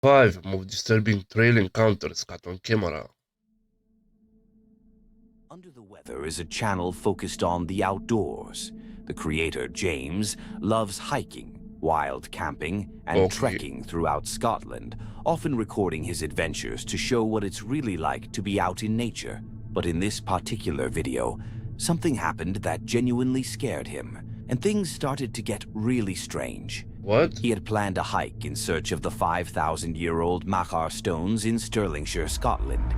5 more disturbing trail encounters caught on camera. Under the Weather is a channel focused on the outdoors. The creator, James, loves hiking, wild camping, and trekking throughout Scotland, often recording his adventures to show what it's really like to be out in nature. But in this particular video, something happened that genuinely scared him, and things started to get really strange. What? He had planned a hike in search of the 5,000-year-old Machar Stones in Stirlingshire, Scotland.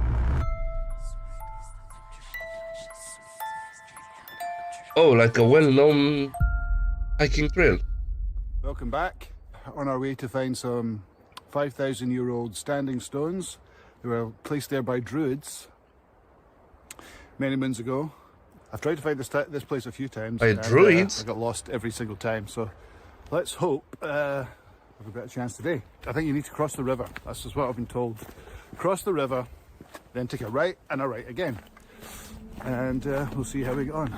Oh, like a well-known hiking trail. Welcome back. On our way to find some 5,000-year-old standing stones. They were placed there by Druids many moons ago. I've tried to find this place a few times. By Druids? I got lost every single time, so let's hope we have a better chance today. I think you need to cross the river. That's just what I've been told. Cross the river, then take a right and a right again. And we'll see how we get on.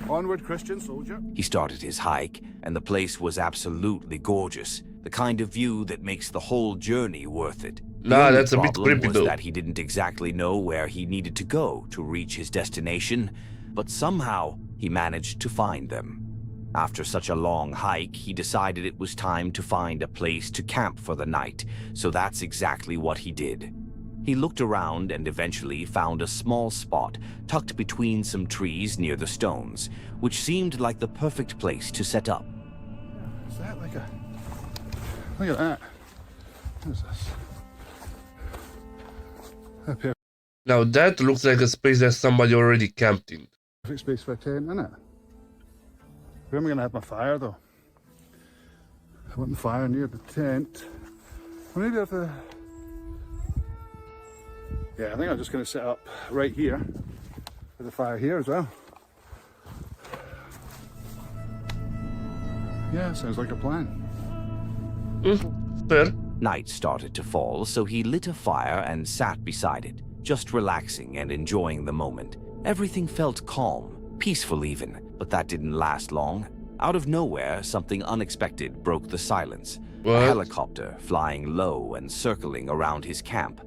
Onward, Christian soldier. He started his hike, and the place was absolutely gorgeous. The kind of view that makes the whole journey worth it. Nah, that's a bit creepy was though. That he didn't exactly know where he needed to go to reach his destination, but somehow he managed to find them. After such a long hike, he decided it was time to find a place to camp for the night, so that's exactly what he did. He looked around and eventually found a small spot tucked between some trees near the stones, which seemed like the perfect place to set up. Is that like a... Look at that. What is this? A Now that looks like a space that somebody already camped in. perfect space for a tent, isn't it? Where am I going to have my fire though? I want the fire near the tent. Or maybe I have the... Yeah, I think I'm just going to set up right here with the fire here as well. Yeah, sounds like a plan. Fair. Night started to fall, so he lit a fire and sat beside it, just relaxing and enjoying the moment. Everything felt calm, peaceful even, but that didn't last long. Out of nowhere, something unexpected broke the silence. What? A helicopter flying low and circling around his camp.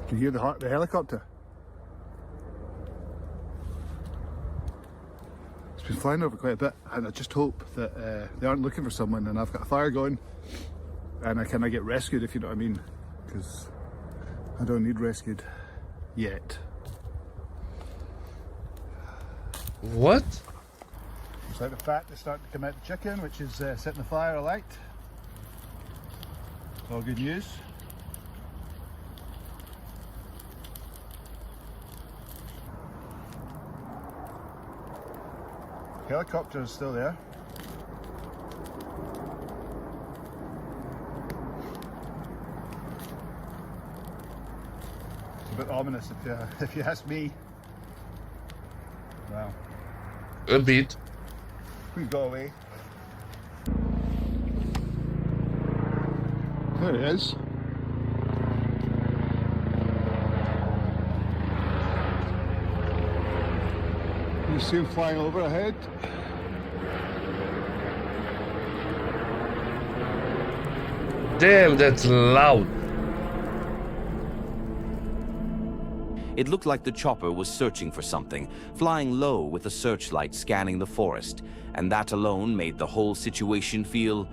Can you hear the helicopter? It's been flying over quite a bit, and I just hope that they aren't looking for someone and I've got a fire going and I kind of get rescued, if you know what I mean, because I don't need rescued yet. What? Looks like the fat is starting to come out the chicken, which is setting the fire alight. It's all good news. Helicopter is still there. It's a bit ominous if you ask me. Wow. A bit. Please go away. There it is. You see him flying over ahead. Damn, that's loud. It looked like the chopper was searching for something, flying low with a searchlight scanning the forest, and that alone made the whole situation feel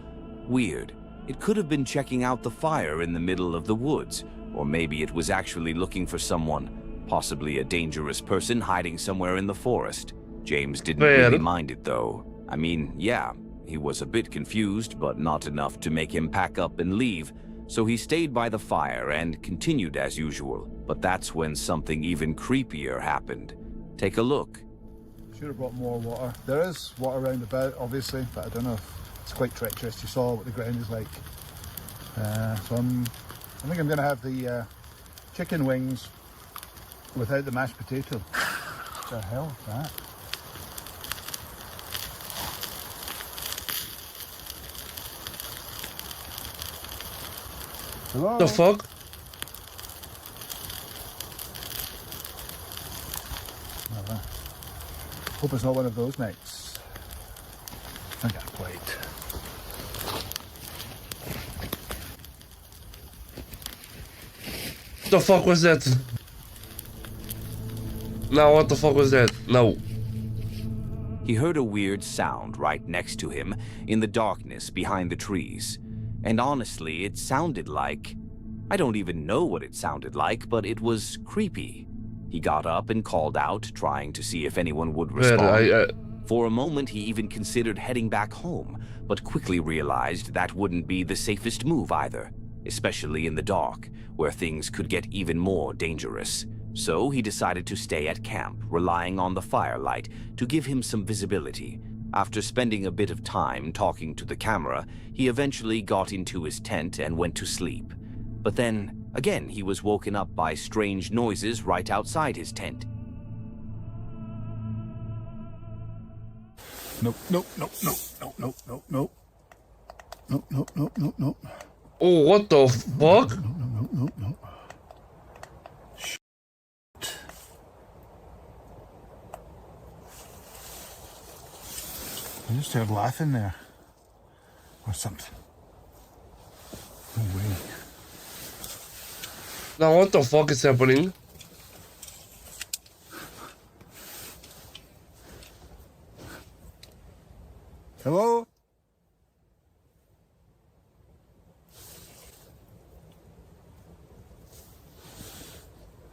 weird. It could have been checking out the fire in the middle of the woods, or maybe it was actually looking for someone, possibly a dangerous person hiding somewhere in the forest. James didn't really mind it though. I mean, yeah, he was a bit confused, but not enough to make him pack up and leave, so he stayed by the fire and continued as usual. But that's when something even creepier happened. Take a look. Should have brought more water. There is water around about, obviously, but I don't know if it's quite treacherous. You saw what the ground is like. So I think I'm going to have the chicken wings without the mashed potato. What the hell is that? Hello? The fuck? Hope it's not one of those nights. I got a plate. What the fuck was that? Now what the fuck was that? No. He heard a weird sound right next to him in the darkness behind the trees. And honestly, it sounded like... I don't even know what it sounded like, but it was creepy. He got up and called out, trying to see if anyone would respond. For a moment, he even considered heading back home, but quickly realized that wouldn't be the safest move either, especially in the dark, where things could get even more dangerous. So he decided to stay at camp, relying on the firelight to give him some visibility. After spending a bit of time talking to the camera, he eventually got into his tent and went to sleep. But then, again, he was woken up by strange noises right outside his tent. Nope, nope, nope, nope, nope, nope, nope, nope. Nope, nope, nope, nope, nope. Oh, what the fuck? Nope, nope, nope, nope. I just heard laughing there. Or something. No way. Now what the fuck is happening? Hello?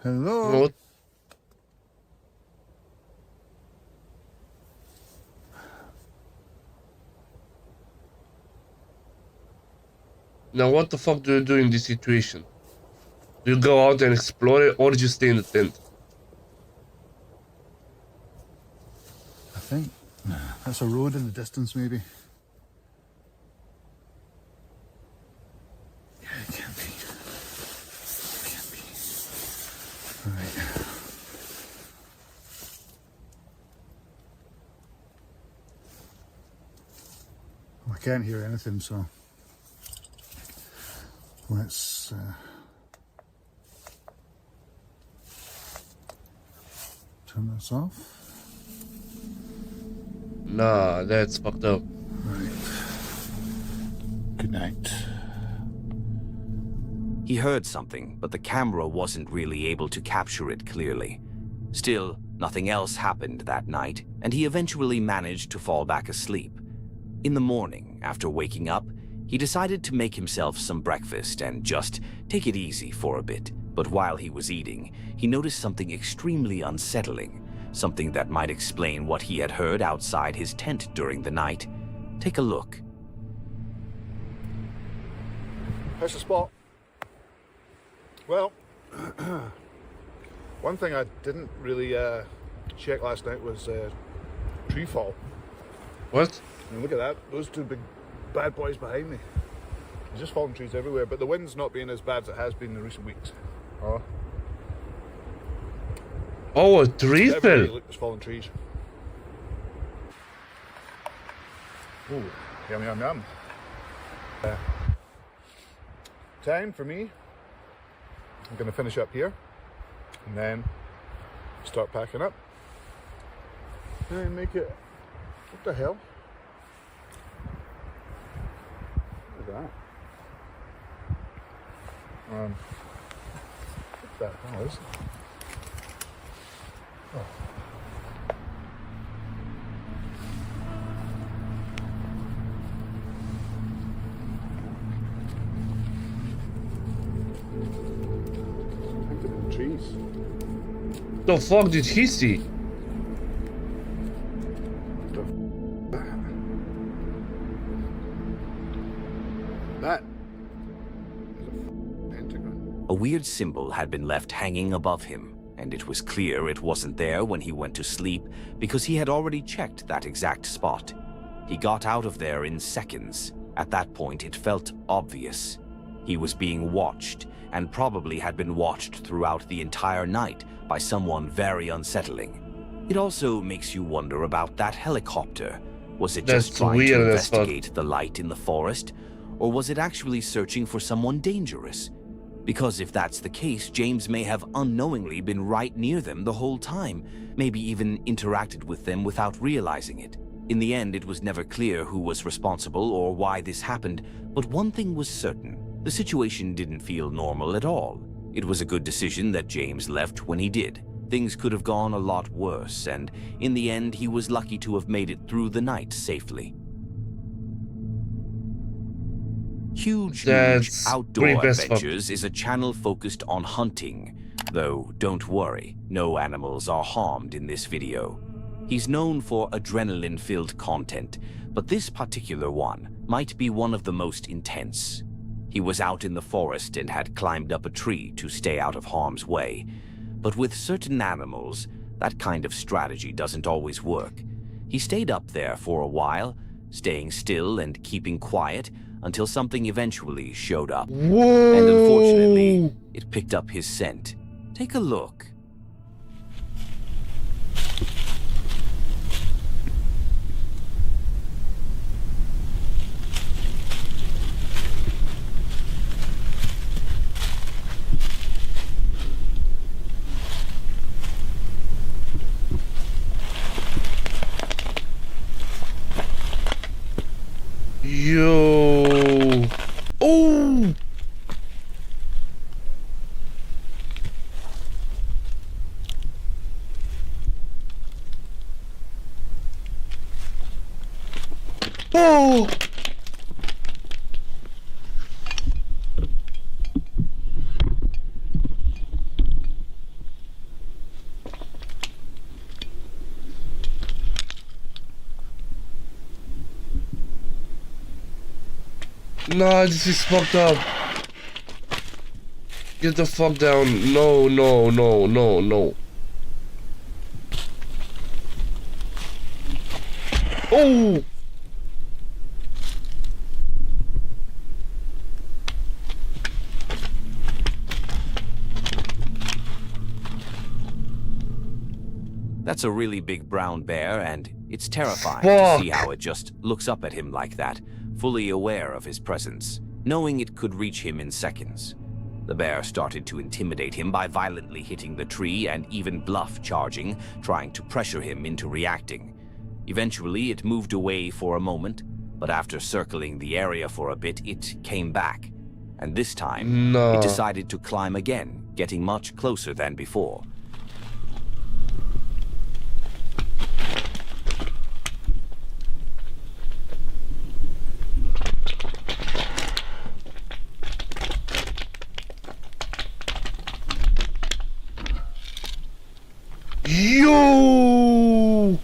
Hello? What? Now what the fuck do you do in this situation? Do you go out and explore it, or do you stay in the tent? I think that's a road in the distance, maybe. Yeah, it can't be. It can't be. Right. Well, I can't hear anything, so let's turn this off. Nah, that's fucked up. Right. Good night. He heard something, but the camera wasn't really able to capture it clearly. Still, nothing else happened that night, and he eventually managed to fall back asleep. In the morning, after waking up, he decided to make himself some breakfast and just take it easy for a bit. But while he was eating, he noticed something extremely unsettling, something that might explain what he had heard outside his tent during the night. Take a look. How's the spot? Well, one thing I didn't really check last night was tree fall. What? I mean, look at that. Those two big bad boys behind me. There's just fallen trees everywhere, but the wind's not being as bad as it has been in recent weeks. Oh. Oh, a tree Everywhere you fell. look, there's fallen trees. Ooh, yum, yum, yum. Time for me. I'm going to finish up here and then start packing up and make it. What the hell? Look at that. What the hell is it? Oh. Trees. The fuck did he see? That is a pentagon. A weird symbol had been left hanging above him, and it was clear it wasn't there when he went to sleep because he had already checked that exact spot. He got out of there in seconds. At that point, it felt obvious. He was being watched, and probably had been watched throughout the entire night by someone very unsettling. It also makes you wonder about that helicopter. Was it just That's trying weird to as fuck. investigate the light in the forest? Or was it actually searching for someone dangerous? Because if that's the case, James may have unknowingly been right near them the whole time, maybe even interacted with them without realizing it. In the end, it was never clear who was responsible or why this happened, but one thing was certain. The situation didn't feel normal at all. It was a good decision that James left when he did. Things could have gone a lot worse, and in the end, he was lucky to have made it through the night safely. Huge Outdoor Adventures is a channel focused on hunting, though don't worry, no animals are harmed in this video. He's known for adrenaline-filled content, but this particular one might be one of the most intense. He was out in the forest and had climbed up a tree to stay out of harm's way. But with certain animals, that kind of strategy doesn't always work. He stayed up there for a while, staying still and keeping quiet until something eventually showed up. Whoa. And unfortunately, it picked up his scent. Take a look. Yo. Oh. Oh. Nah, this is fucked up. Get the fuck down. No, no, no, no, no. Oh! That's a really big brown bear, and it's terrifying Fuck. to see how it just looks up at him like that, fully aware of his presence, knowing it could reach him in seconds. The bear started to intimidate him by violently hitting the tree and even bluff charging, trying to pressure him into reacting. Eventually, it moved away for a moment, but after circling the area for a bit, it came back. And this time, No. it decided to climb again, getting much closer than before. Yo!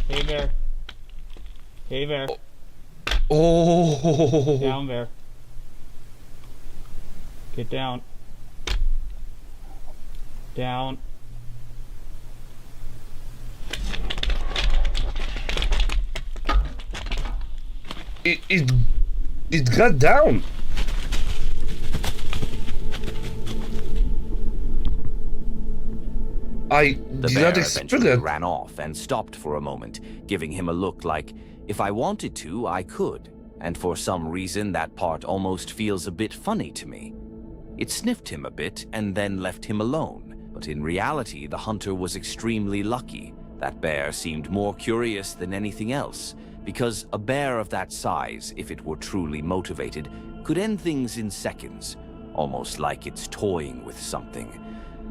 Hey bear. Hey bear. Oh! Down bear. Get down. Down. It got down. I The did bear not expect eventually that. ran off and stopped for a moment, giving him a look like, if I wanted to, I could. And for some reason, that part almost feels a bit funny to me. It sniffed him a bit and then left him alone. But in reality, the hunter was extremely lucky. That bear seemed more curious than anything else, because a bear of that size, if it were truly motivated, could end things in seconds, almost like it's toying with something.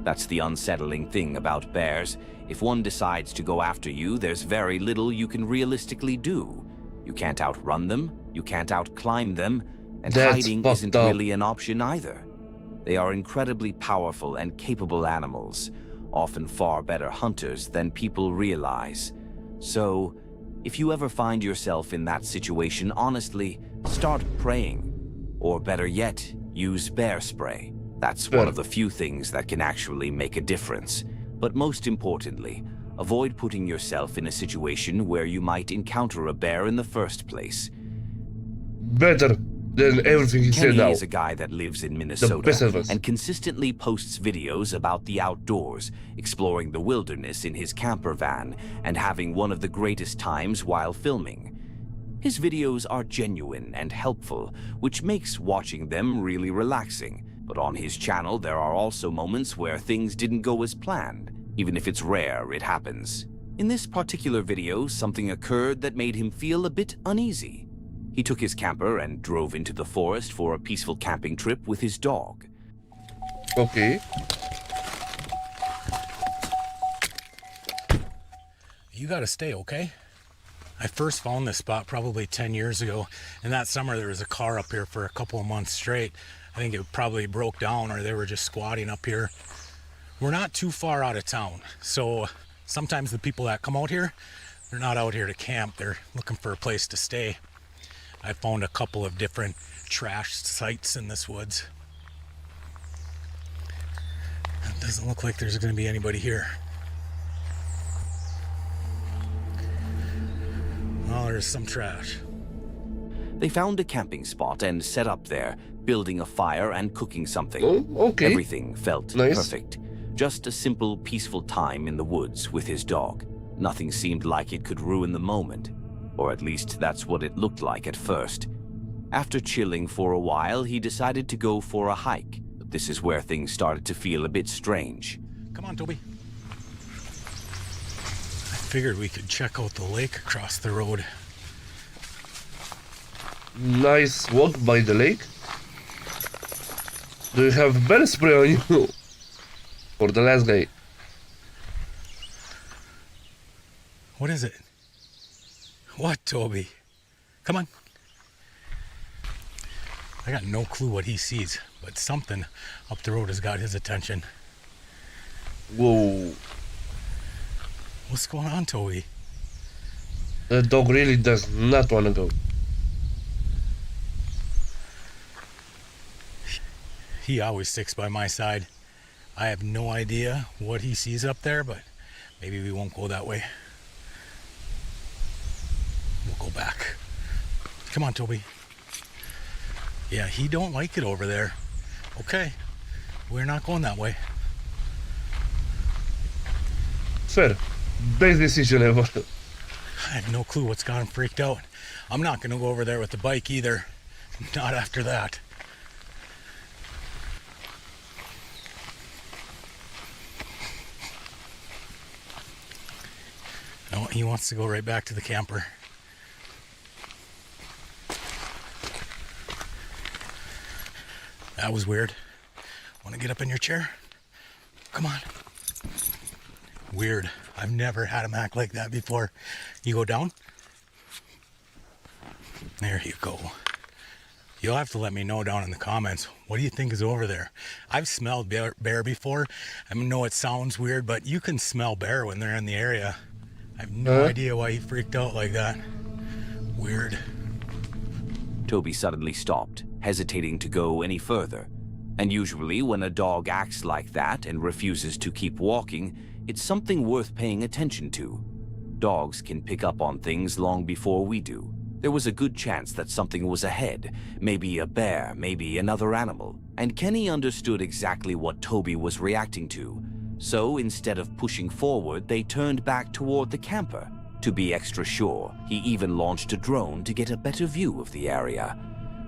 That's the unsettling thing about bears. If one decides to go after you, there's very little you can realistically do. You can't outrun them, you can't outclimb them, and That's hiding fucked isn't up. really an option either. They are incredibly powerful and capable animals, often far better hunters than people realize. So, if you ever find yourself in that situation, honestly, start praying. Or better yet, use bear spray. That's one of the few things that can actually make a difference. But most importantly, avoid putting yourself in a situation where you might encounter a bear in the first place. Better. than everything he said Kenny now. is a guy that lives in best Minnesota of us. and consistently posts videos about the outdoors, exploring the wilderness in his camper van, and having one of the greatest times while filming. His videos are genuine and helpful, which makes watching them really relaxing. But on his channel, there are also moments where things didn't go as planned. Even if it's rare, it happens. In this particular video, something occurred that made him feel a bit uneasy. He took his camper and drove into the forest for a peaceful camping trip with his dog. Okay. You gotta stay, okay? I first found this spot probably 10 years ago, and that summer there was a car up here for a couple of months straight. I think it probably broke down or they were just squatting up here. We're not too far out of town, so sometimes the people that come out here, they're not out here to camp, they're looking for a place to stay. I found a couple of different trash sites in this woods. It doesn't look like there's going to be anybody here. Oh, there's some trash. They found a camping spot and set up there, building a fire and cooking something. Oh, okay. Everything felt Nice. perfect. Just a simple, peaceful time in the woods with his dog. Nothing seemed like it could ruin the moment. Or at least that's what it looked like at first. After chilling for a while, he decided to go for a hike. But this is where things started to feel a bit strange. Come on, Toby. I figured we could check out the lake across the road. Nice walk by the lake. Do you have bear spray on you? For the last guy. What is it? What, Toby? Come on. I got no clue what he sees, but something up the road has got his attention. Whoa. What's going on, Toby? The dog really does not want to go. He always sticks by my side. I have no idea what he sees up there, but maybe we won't go that way. We'll go back. Come on, Toby. Yeah, he don't like it over there. Okay, we're not going that way. Fair. Best decision ever. I have no clue what's got him freaked out. I'm not gonna go over there with the bike either. Not after that. No, he wants to go right back to the camper. That was weird. Want to get up in your chair? Come on. Weird. I've never had him act like that before. You go down? There you go. You'll have to let me know down in the comments. What do you think is over there? I've smelled bear before. I know it sounds weird, but you can smell bear when they're in the area. I have no idea why he freaked out like that. Weird. Toby suddenly stopped, hesitating to go any further. And usually when a dog acts like that and refuses to keep walking, it's something worth paying attention to. Dogs can pick up on things long before we do. There was a good chance that something was ahead, maybe a bear, maybe another animal. And Kenny understood exactly what Toby was reacting to. So instead of pushing forward, they turned back toward the camper. To be extra sure, he even launched a drone to get a better view of the area.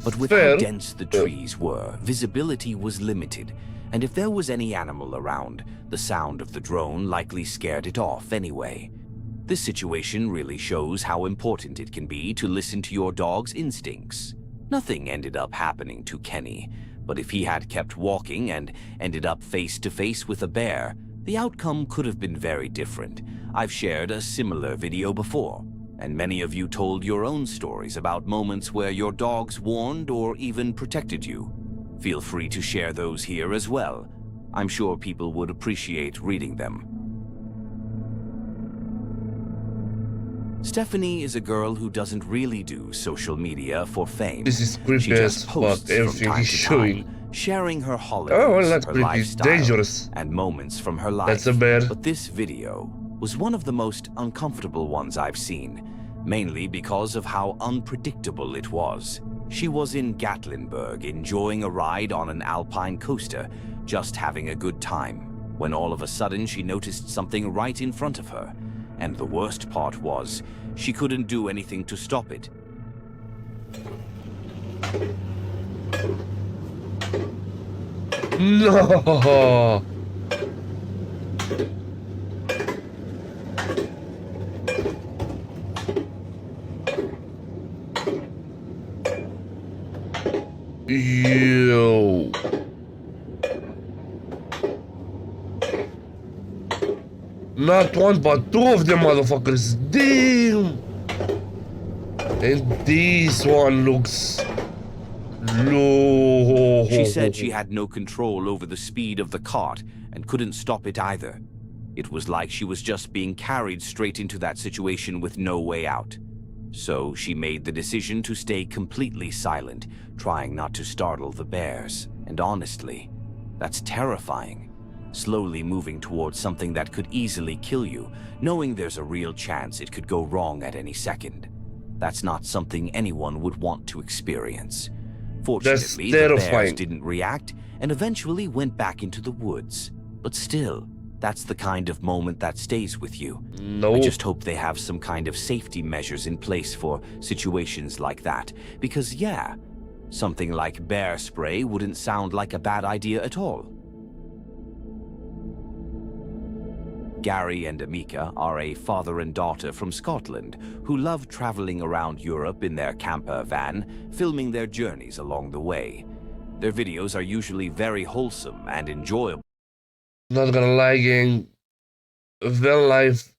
But with Fair. how dense the trees were, visibility was limited, and if there was any animal around, the sound of the drone likely scared it off anyway. This situation really shows how important it can be to listen to your dog's instincts. Nothing ended up happening to Kenny, but if he had kept walking and ended up face to face with a bear, the outcome could have been very different. I've shared a similar video before, and many of you told your own stories about moments where your dogs warned or even protected you. Feel free to share those here as well. I'm sure people would appreciate reading them. Stephanie is a girl who doesn't really do social media for fame. This is creepy She just as posts fuck, from everything time he's to showing. time, sharing her holidays, Oh, well, that's her creepy. lifestyle, Dangerous. and moments from her life. That's a bear. But this video was one of the most uncomfortable ones I've seen, mainly because of how unpredictable it was. She was in Gatlinburg, enjoying a ride on an alpine coaster, just having a good time, when all of a sudden she noticed something right in front of her. And the worst part was, she couldn't do anything to stop it. No. Yo. Not one, but two of them motherfuckers. Damn. And this one looks low. She said she had no control over the speed of the cart and couldn't stop it either. It was like she was just being carried straight into that situation with no way out. So she made the decision to stay completely silent, trying not to startle the bears. And honestly, that's terrifying. Slowly moving towards something that could easily kill you, knowing there's a real chance it could go wrong at any second. That's not something anyone would want to experience. Fortunately, the bears didn't react and eventually went back into the woods. But still, that's the kind of moment that stays with you. No. I just hope they have some kind of safety measures in place for situations like that. Because yeah, something like bear spray wouldn't sound like a bad idea at all. Gary and Amika are a father and daughter from Scotland who love traveling around Europe in their camper van, filming their journeys along the way. Their videos are usually very wholesome and enjoyable. Not gonna lie, gang. Van life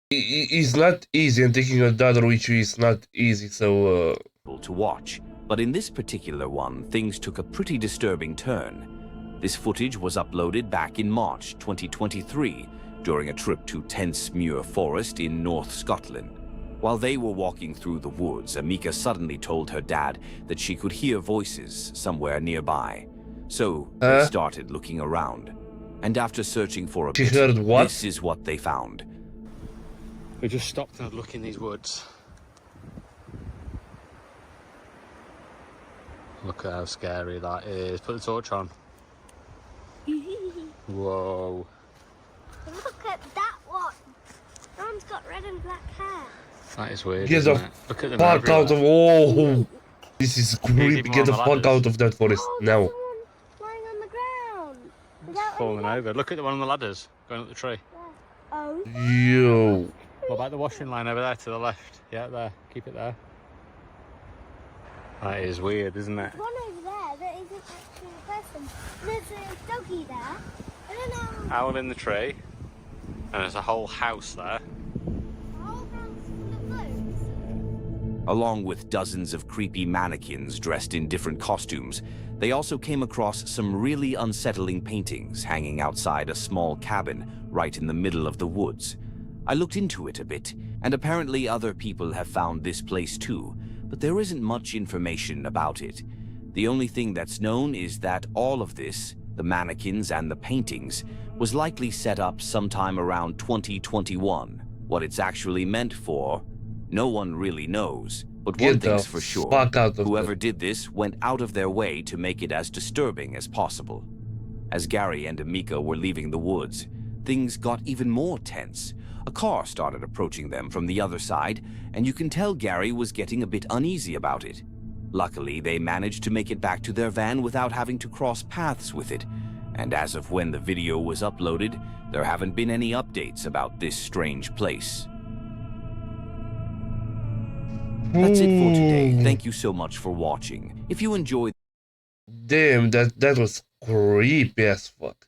is not easy, and taking your daughter with you is not easy, so to watch. But in this particular one, things took a pretty disturbing turn. This footage was uploaded back in March 2023 during a trip to Tentsmuir Forest in North Scotland. While they were walking through the woods, Amika suddenly told her dad that she could hear voices somewhere nearby. So they started looking around. And after searching for a bit, this is what they found. We just stopped and had a look in these woods. Look at how scary that is. Put the torch on. Whoa. Look at that one. That one's got red and black hair. That is weird. Get the fuck out of. Oh, this is creepy. Get the fuck out of that forest now. There's one lying on the ground. It's falling over. Look at the one on the ladders going up the tree. Oh. Yo. What about the washing line over there to the left? Yeah, there. Keep it there. That is weird, isn't it? One over there that isn't actually a person. There's a doggy there. I don't know. Owl in the tree. And there's a whole house there. A whole house full of those. Along with dozens of creepy mannequins dressed in different costumes, they also came across some really unsettling paintings hanging outside a small cabin right in the middle of the woods. I looked into it a bit, and apparently other people have found this place too, but there isn't much information about it. The only thing that's known is that all of this, the mannequins and the paintings, was likely set up sometime around 2021. What it's actually meant for, no one really knows. But one thing's for sure, whoever did this went out of their way to make it as disturbing as possible. As Gary and Amika were leaving the woods, things got even more tense. A car started approaching them from the other side, and you can tell Gary was getting a bit uneasy about it. Luckily, they managed to make it back to their van without having to cross paths with it. And as of when the video was uploaded, there haven't been any updates about this strange place. That's it for today. Thank you so much for watching. If you enjoyed... Damn, that was creepy as fuck.